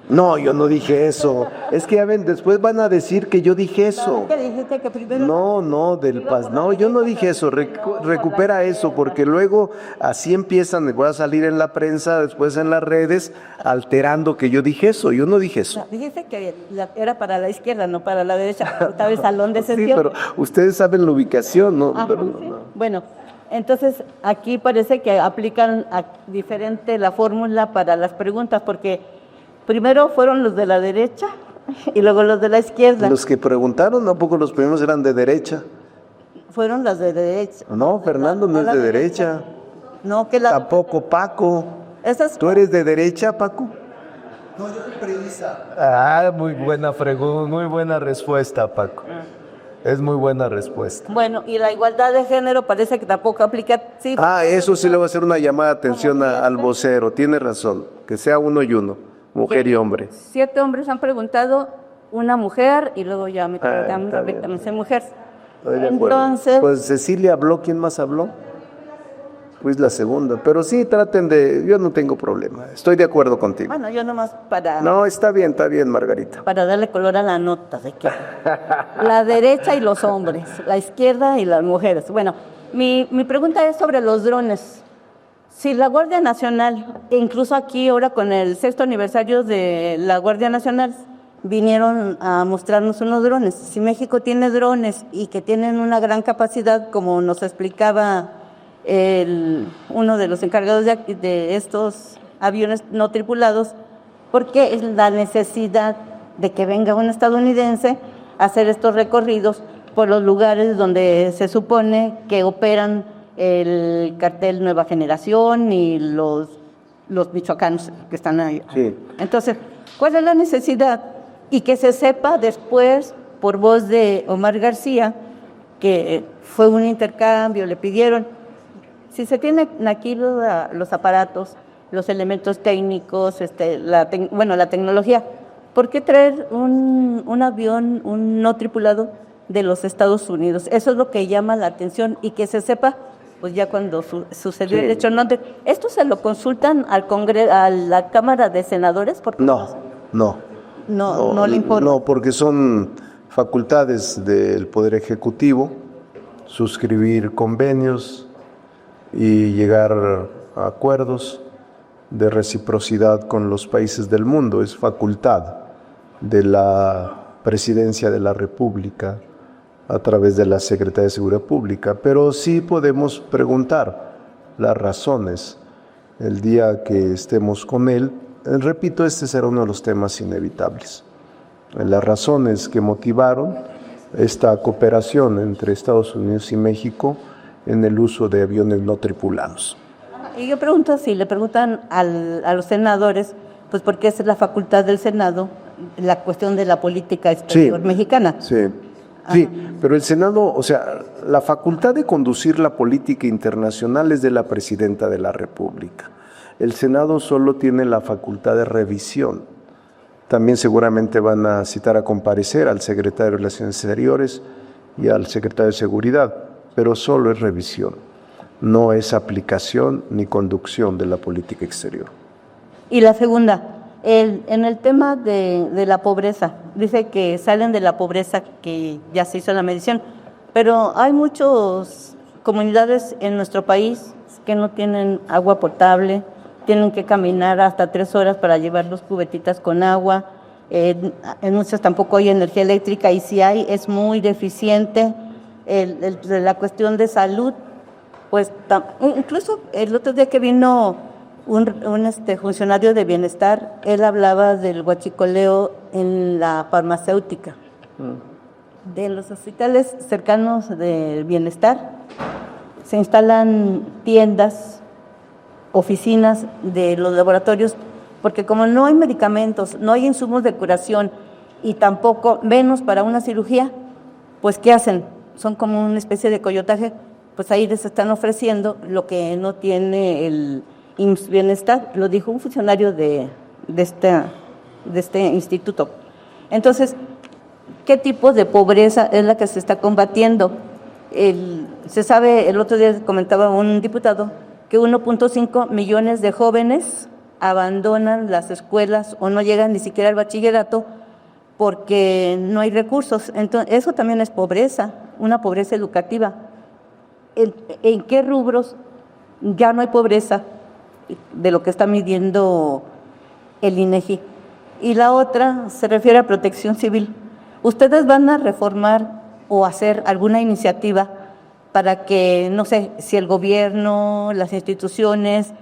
No, yo no dije eso. Es que ya ven, después van a decir que yo dije eso. ¿Qué dijiste que primero? No, del paz. No, yo no dije eso. Recupera eso, porque luego así empiezan, voy a salir en la prensa, después en las redes, alterando que yo dije eso. Yo no dije eso. No, dijiste que era para la izquierda, no para la derecha. Estaba el salón de sesión. Sí, pero ustedes saben la ubicación, ¿no? Ajá, Pero sí. no. Bueno, entonces aquí parece que aplican diferente la fórmula para las preguntas, porque primero fueron los de la derecha y luego los de la izquierda. Los que preguntaron, ¿a poco los primeros eran de derecha? Fueron las de derecha. No, Fernando no es de derecha. No, que la... Tampoco Paco. Esas... ¿Tú eres de derecha, Paco? No, yo soy periodista. Ah, muy buena pregunta, muy buena respuesta, Paco. Es muy buena respuesta. Bueno, y la igualdad de género parece que tampoco aplica. Sí, Eso sí le voy a hacer una llamada de atención al vocero. Tiene razón, que sea uno y uno, mujer y hombre. 7 hombres han preguntado, una mujer, y luego ya me preguntan, está bien. también soy mujer. Estoy de acuerdo. Entonces, Pues Cecilia habló, ¿quién más habló? Pues la segunda, pero sí traten yo no tengo problema, estoy de acuerdo contigo. bueno, yo nomás para... No, está bien, Margarita. Para darle color a la nota de que la derecha y los hombres, la izquierda y las mujeres. Bueno, mi pregunta es sobre los drones. Si la Guardia Nacional, e incluso aquí ahora con el 6º aniversario de la Guardia Nacional, vinieron a mostrarnos unos drones. Si México tiene drones y que tienen una gran capacidad, como nos explicaba uno de los encargados de estos aviones no tripulados, ¿por qué es la necesidad de que venga un estadounidense a hacer estos recorridos por los lugares donde se supone que operan el cartel Nueva Generación y los michoacanos que están ahí? Sí. Entonces, ¿cuál es la necesidad? Y que se sepa después, por voz de Omar García, que fue un intercambio, le pidieron, si se tienen aquí los aparatos, los elementos técnicos, la tecnología, ¿por qué traer un avión, un no tripulado de los Estados Unidos? Eso es lo que llama la atención y que se sepa, pues ya cuando sucedió el hecho. ¿Esto se lo consultan al Congreso, a la Cámara de Senadores? No le importa. No, porque son facultades del Poder Ejecutivo, suscribir convenios y llegar a acuerdos de reciprocidad con los países del mundo. Es facultad de la Presidencia de la República a través de la Secretaría de Seguridad Pública, pero sí podemos preguntar las razones el día que estemos con él. Repito, este será uno de los temas inevitables. Las razones que motivaron esta cooperación entre Estados Unidos y México en el uso de aviones no tripulados. Y yo pregunto, si le preguntan a los senadores, pues porque esa es la facultad del Senado, la cuestión de la política exterior mexicana. Sí, pero el Senado, o sea, la facultad de conducir la política internacional es de la Presidenta de la República. El Senado solo tiene la facultad de revisión. También seguramente van a citar a comparecer al Secretario de Relaciones Exteriores y al Secretario de Seguridad, pero solo es revisión, no es aplicación ni conducción de la política exterior. Y la segunda, en el tema de la pobreza, dice que salen de la pobreza, que ya se hizo la medición, pero hay muchas comunidades en nuestro país que no tienen agua potable, tienen que caminar hasta 3 horas para llevar 2 cubetitas con agua, en muchas tampoco hay energía eléctrica, y si hay es muy deficiente. La cuestión de salud, pues incluso el otro día que vino un funcionario de bienestar, él hablaba del huachicoleo en la farmacéutica, de los hospitales cercanos del bienestar. Se instalan tiendas, oficinas de los laboratorios, porque como no hay medicamentos, no hay insumos de curación y tampoco menos para una cirugía, pues ¿qué hacen? Son como una especie de coyotaje, pues ahí les están ofreciendo lo que no tiene el IMSS Bienestar, lo dijo un funcionario de este instituto. Entonces, ¿qué tipo de pobreza es la que se está combatiendo? Se sabe, el otro día comentaba un diputado, que 1.5 millones de jóvenes abandonan las escuelas o no llegan ni siquiera al bachillerato porque no hay recursos. Entonces, eso también es pobreza, una pobreza educativa. ¿En qué rubros ya no hay pobreza de lo que está midiendo el INEGI? Y la otra se refiere a protección civil. ¿Ustedes van a reformar o hacer alguna iniciativa para que, no sé, si el gobierno, las instituciones,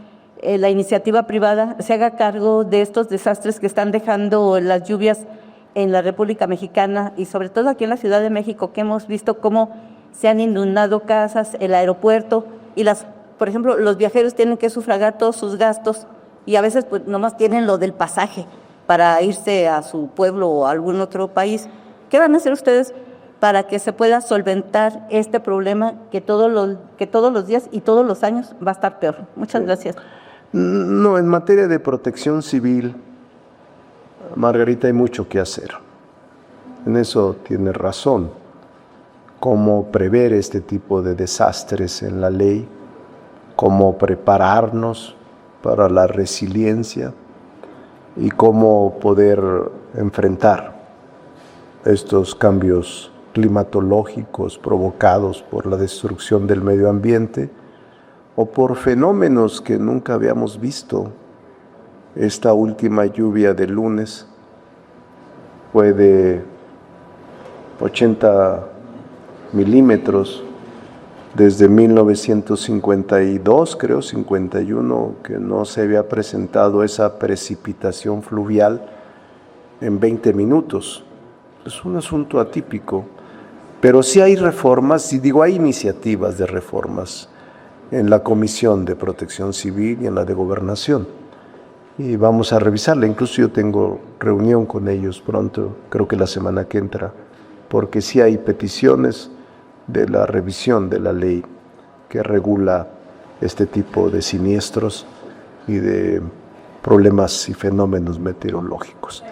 la iniciativa privada se haga cargo de estos desastres que están dejando las lluvias en la República Mexicana y sobre todo aquí en la Ciudad de México, que hemos visto cómo se han inundado casas, el aeropuerto y por ejemplo, los viajeros tienen que sufragar todos sus gastos y a veces pues nomás tienen lo del pasaje para irse a su pueblo o a algún otro país? ¿Qué van a hacer ustedes para que se pueda solventar este problema que todos los días y todos los años va a estar peor? Muchas gracias. No, en materia de protección civil, Margarita, hay mucho que hacer. En eso tiene razón. Cómo prever este tipo de desastres en la ley, cómo prepararnos para la resiliencia y cómo poder enfrentar estos cambios climatológicos provocados por la destrucción del medio ambiente o por fenómenos que nunca habíamos visto. Esta última lluvia de lunes fue de 80 milímetros desde 1952, creo, 51, que no se había presentado esa precipitación fluvial en 20 minutos. Es un asunto atípico, pero sí hay reformas, y digo, hay iniciativas de reformas en la Comisión de Protección Civil y en la de Gobernación. Y vamos a revisarla, incluso yo tengo reunión con ellos pronto, creo que la semana que entra, porque sí hay peticiones de la revisión de la ley que regula este tipo de siniestros y de problemas y fenómenos meteorológicos.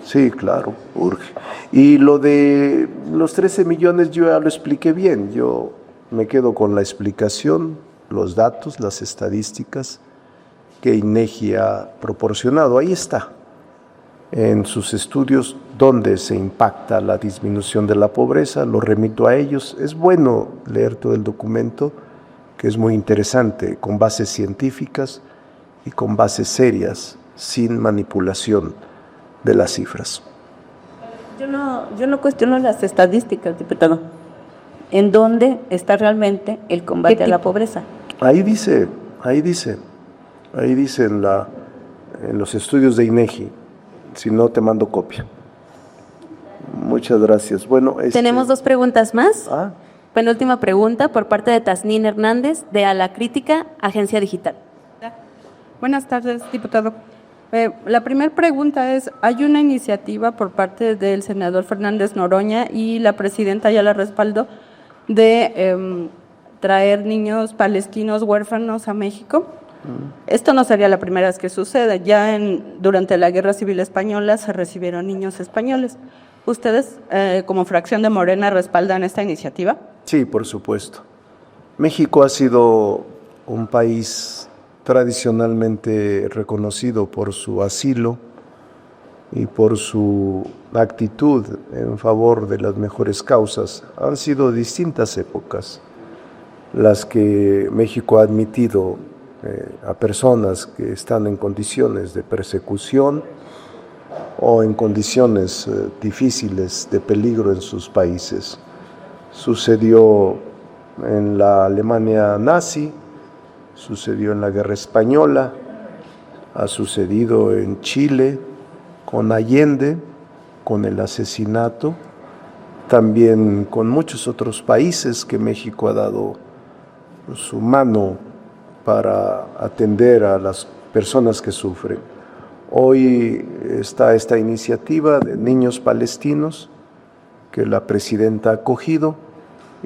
Sí, claro, urge. Y lo de los 13 millones yo ya lo expliqué bien, yo me quedo con la explicación, los datos, las estadísticas que INEGI ha proporcionado. Ahí está, en sus estudios, donde se impacta la disminución de la pobreza, lo remito a ellos. Es bueno leer todo el documento, que es muy interesante, con bases científicas y con bases serias, sin manipulación de las cifras. Yo no cuestiono las estadísticas, diputado. ¿En dónde está realmente el combate a la pobreza? Ahí dice en los estudios de INEGI. Si no, te mando copia. Muchas gracias. Bueno, tenemos dos preguntas más. Penúltima pregunta por parte de Tasnín Hernández, de A la Crítica, Agencia Digital. Buenas tardes, diputado. La primera pregunta es, hay una iniciativa por parte del senador Fernández Noroña y la presidenta ya la respaldó de traer niños palestinos huérfanos a México. Esto no sería la primera vez que sucede. Ya durante la Guerra Civil Española se recibieron niños españoles. ¿Ustedes, como fracción de Morena, respaldan esta iniciativa? Sí, por supuesto. México ha sido un país tradicionalmente reconocido por su asilo y por su actitud en favor de las mejores causas. Han sido distintas épocas las que México ha admitido a personas que están en condiciones de persecución o en condiciones difíciles de peligro en sus países. Sucedió en la Alemania nazi, sucedió en la Guerra Española, ha sucedido en Chile con Allende, con el asesinato, también con muchos otros países que México ha dado su mano para atender a las personas que sufren. Hoy está esta iniciativa de niños palestinos que la presidenta ha acogido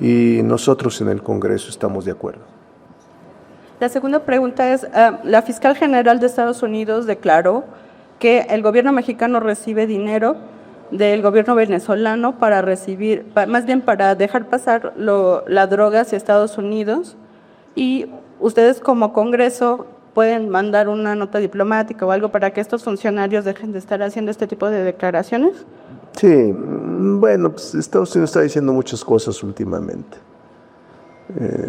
y nosotros en el Congreso estamos de acuerdo. La segunda pregunta es, la fiscal general de Estados Unidos declaró que el gobierno mexicano recibe dinero del gobierno venezolano para para dejar pasar la droga hacia Estados Unidos, y ustedes como Congreso pueden mandar una nota diplomática o algo para que estos funcionarios dejen de estar haciendo este tipo de declaraciones? Sí, bueno, pues Estados Unidos está diciendo muchas cosas últimamente.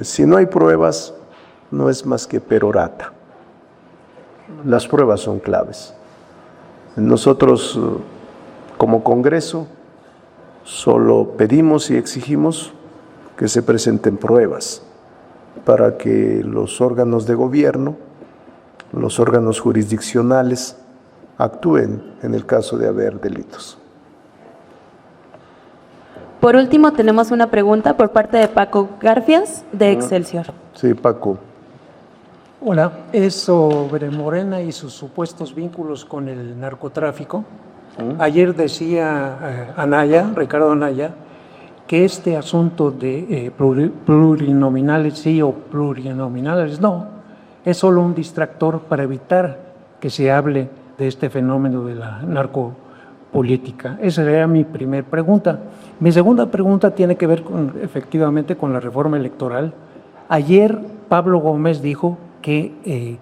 Si no hay pruebas, no es más que perorata. Las pruebas son claves. Nosotros, como Congreso, solo pedimos y exigimos que se presenten pruebas para que los órganos de gobierno, los órganos jurisdiccionales, actúen en el caso de haber delitos. Por último, tenemos una pregunta por parte de Paco Garfias, de Excelsior. Sí, Paco. Hola, es sobre Morena y sus supuestos vínculos con el narcotráfico. Ayer decía Ricardo Anaya, que este asunto de plurinominales sí o plurinominales no, es solo un distractor para evitar que se hable de este fenómeno de la narcopolítica. Esa sería mi primera pregunta. Mi segunda pregunta tiene que ver efectivamente con la reforma electoral. Ayer Pablo Gómez dijo que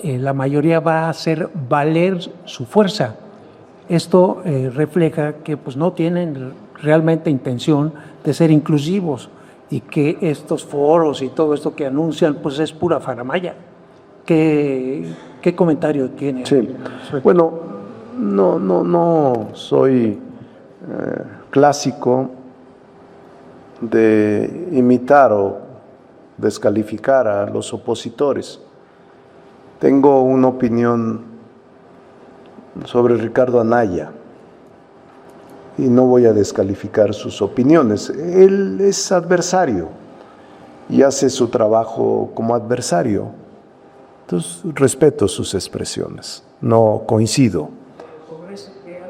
la mayoría va a hacer valer su fuerza. Esto refleja que pues, no tienen realmente intención de ser inclusivos y que estos foros y todo esto que anuncian pues es pura faramalla. ¿Qué comentario tiene? Sí, bueno, no soy clásico de imitar o descalificar a los opositores. Tengo una opinión sobre Ricardo Anaya y no voy a descalificar sus opiniones. Él es adversario y hace su trabajo como adversario. Entonces, respeto sus expresiones, no coincido. Sobre ese tema,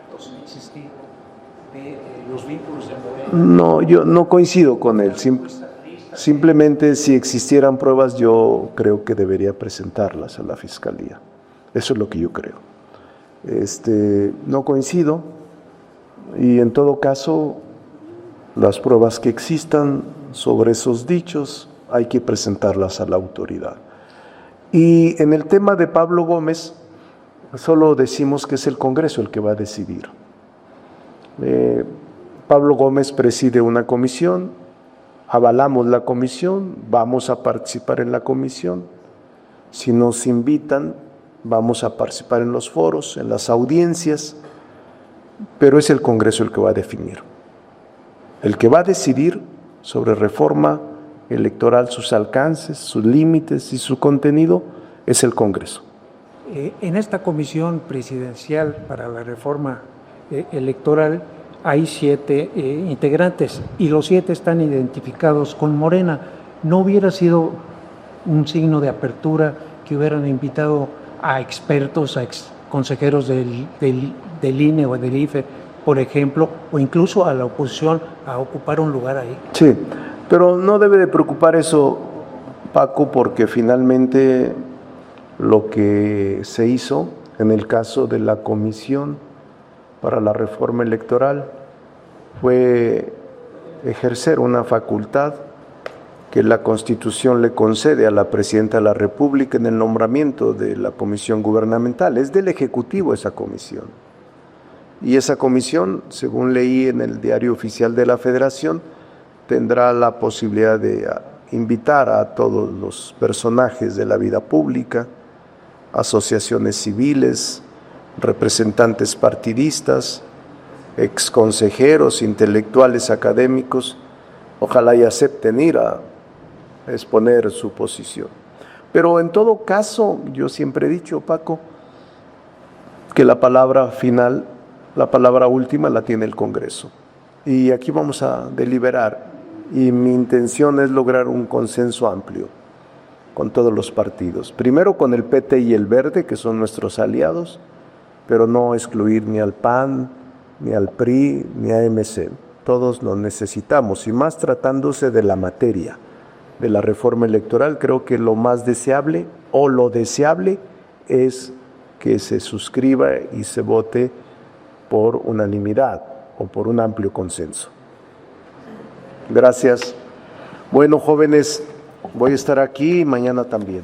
tantos insistir de los vínculos de Morena. No, yo no coincido con él. Simplemente si existieran pruebas, yo creo que debería presentarlas a la Fiscalía. Eso es lo que yo creo. No coincido y en todo caso, las pruebas que existan sobre esos dichos hay que presentarlas a la autoridad. Y en el tema de Pablo Gómez, solo decimos que es el Congreso el que va a decidir. Pablo Gómez preside una comisión, avalamos la comisión, vamos a participar en la comisión. Si nos invitan, vamos a participar en los foros, en las audiencias, pero es el Congreso el que va a definir. El que va a decidir sobre reforma electoral, sus alcances, sus límites y su contenido, es el Congreso. En esta comisión presidencial para la reforma electoral hay 7 integrantes y los 7 están identificados con Morena. ¿No hubiera sido un signo de apertura que hubieran invitado a expertos, a consejeros del INE o del IFE, por ejemplo, o incluso a la oposición a ocupar un lugar ahí? Sí, pero no debe de preocupar eso, Paco, porque finalmente lo que se hizo en el caso de la Comisión para la Reforma Electoral fue ejercer una facultad que la Constitución le concede a la Presidenta de la República en el nombramiento de la Comisión Gubernamental. Es del Ejecutivo esa comisión. Y esa comisión, según leí en el Diario Oficial de la Federación, tendrá la posibilidad de invitar a todos los personajes de la vida pública, asociaciones civiles, representantes partidistas, exconsejeros, intelectuales, académicos, ojalá y acepten ir a exponer su posición. Pero en todo caso, yo siempre he dicho, Paco, que la palabra final, la palabra última la tiene el Congreso. Y aquí vamos a deliberar y mi intención es lograr un consenso amplio con todos los partidos. Primero con el PT y el Verde, que son nuestros aliados, pero no excluir ni al PAN, ni al PRI, ni a MC. Todos lo necesitamos, y más tratándose de la materia de la reforma electoral. Creo que lo más deseable o lo deseable es que se suscriba y se vote por unanimidad o por un amplio consenso. Gracias. Bueno, jóvenes, voy a estar aquí y mañana también.